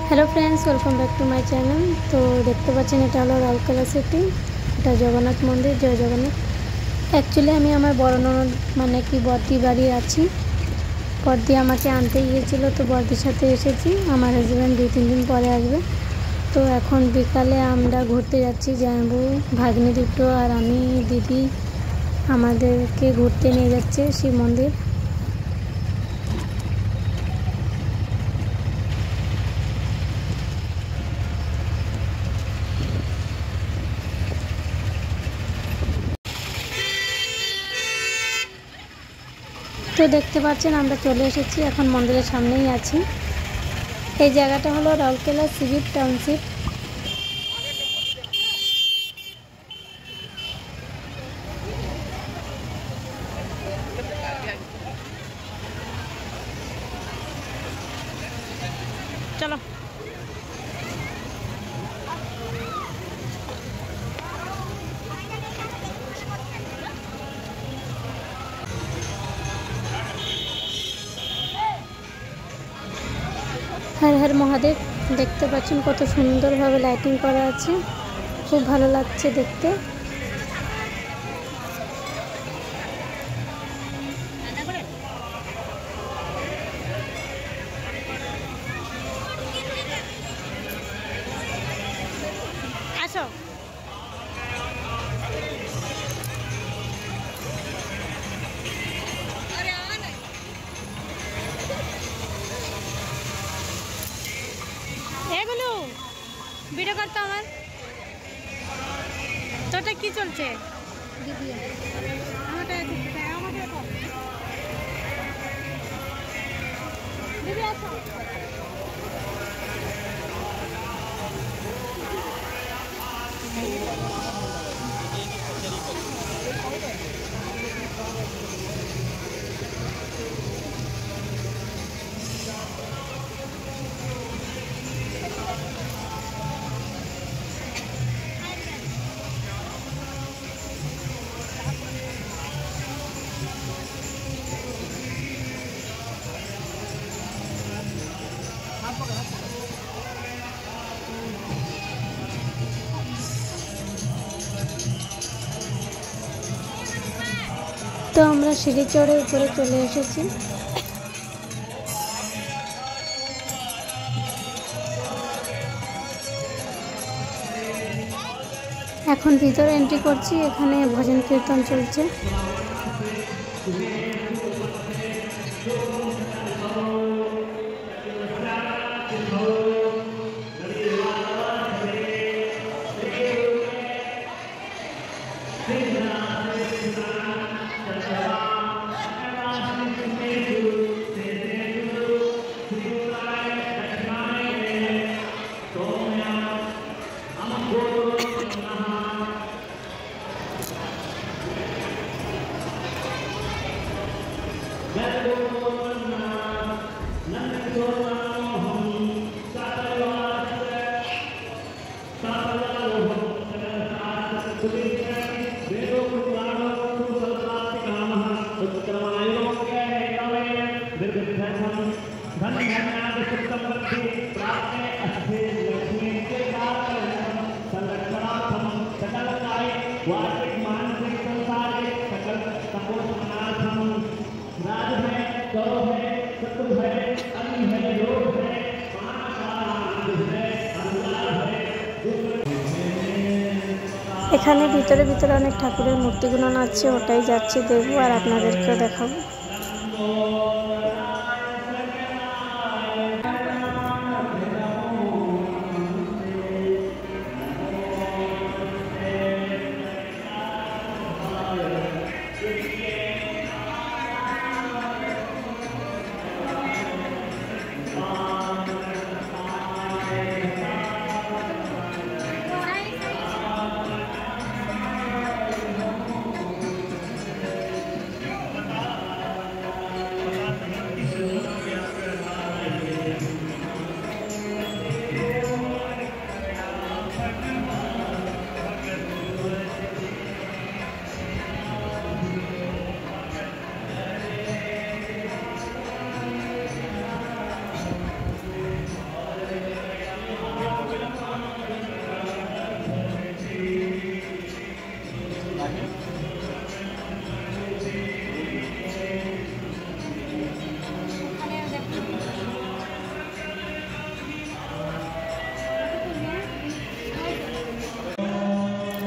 Hello friends, welcome back to my channel. তো দেখতে পাচ্ছেন এটা হলো রাউরকেলা সিটি, এটা জগন্নাথ মন্দির। জয় জগন্নাথ। অ্যাকচুয়ালি আমি আমার বড় ননদ মানে কি বর্দি বাড়ি আছি। বর্দি আমাকে আনতে গিয়েছিল, তো বর্দির সাথে এসেছি। আমার হাজব্যান্ড 2-3 দিন পরে আসবে। তো এখন বিকালে আমরা ঘুরতে যাচ্ছি, জামাইবাবু, ভাগ্নি দুটো আর আমি, দিদি আমাদেরকে ঘুরতে নিয়ে যাচ্ছে শিব মন্দির। তো দেখতে পাচ্ছেন আমরা চলে এসেছি, এখন মন্দিরের সামনেই আছি। এই জায়গাটা হলো রাউরকেলা সিভিক টাউনশিপ। চলো হর হর মহাদেব। দেখতে পাচ্ছেন কত সুন্দরভাবে লাইটিং করা আছে, খুব ভালো লাগছে দেখতে। আসো। এগুলো ভিডিও করতে আমার তোটা কি চলছে দিদি আমারটা দিদি আসো। তো আমরা সিঁড়ি চড়ে উপরে চলে এসেছি। এখন ভিতরে এন্ট্রি করছি, এখানে ভজন কীর্তন চলছে। এখানে ভিতরে ভিতরে অনেক ঠাকুরের মূর্তিগুলো আছে, ওটাই যাচ্ছি দেখবো আর আপনাদেরকে দেখাবো।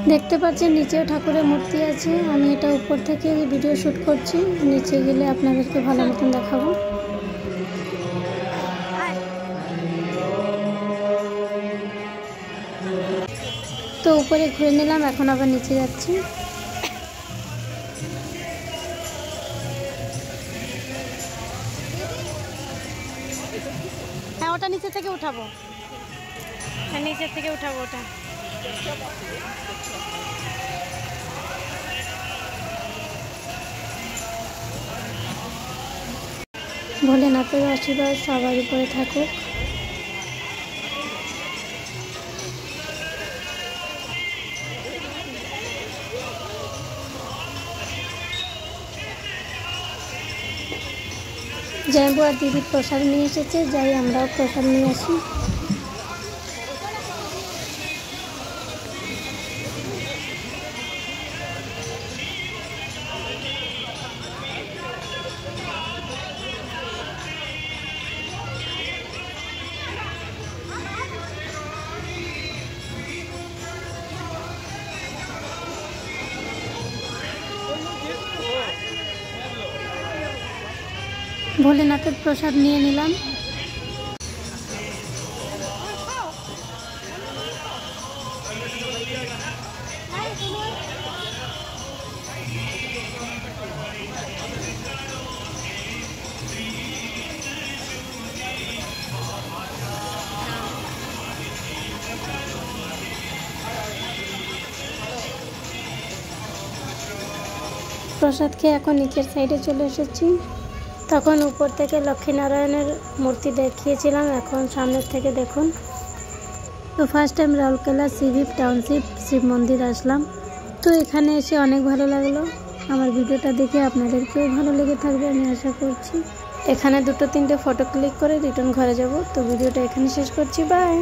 দেখতে পাচ্ছেন নিচেও ঠাকুরের মূর্তি আছে। আমি এটা উপর থেকে ভিডিও শ্যুট করছি, নিচে গেলে আপনাদেরকে ভালো মতন দেখাবো। তো উপরে ঘুরে নিলাম, এখন আবার নিচে যাচ্ছি। হ্যাঁ, ওটা নিচে থেকে উঠাবো, হ্যাঁ নিচের থেকে উঠাবো ওটা। ভোলেনাথের আশীর্বাদ সবার উপরে থাকুক। জয়বু আর দিদি প্রসাদ নিয়ে এসেছে, যাই আমরাও প্রসাদ নিয়ে আসি। ভোলেনাথের প্রসাদ নিয়ে নিলাম। প্রসাদ খেয়ে এখন নিচের সাইডে চলে এসেছি। তখন উপর থেকে লক্ষ্মীনারায়ণের মূর্তি দেখিয়েছিলাম, এখন সামনের থেকে দেখুন। তো ফার্স্ট টাইম রাউরকেলা সিভিপ টাউনশিপ শিব মন্দির আসলাম। তো এখানে এসে অনেক ভালো লাগলো। আমার ভিডিওটা দেখে আপনাদেরকেও ভালো লেগে থাকবে আমি আশা করছি। এখানে 2-3টে ফটো ক্লিক করে রিটার্ন ঘরে যাব। তো ভিডিওটা এখানে শেষ করছি, বাই।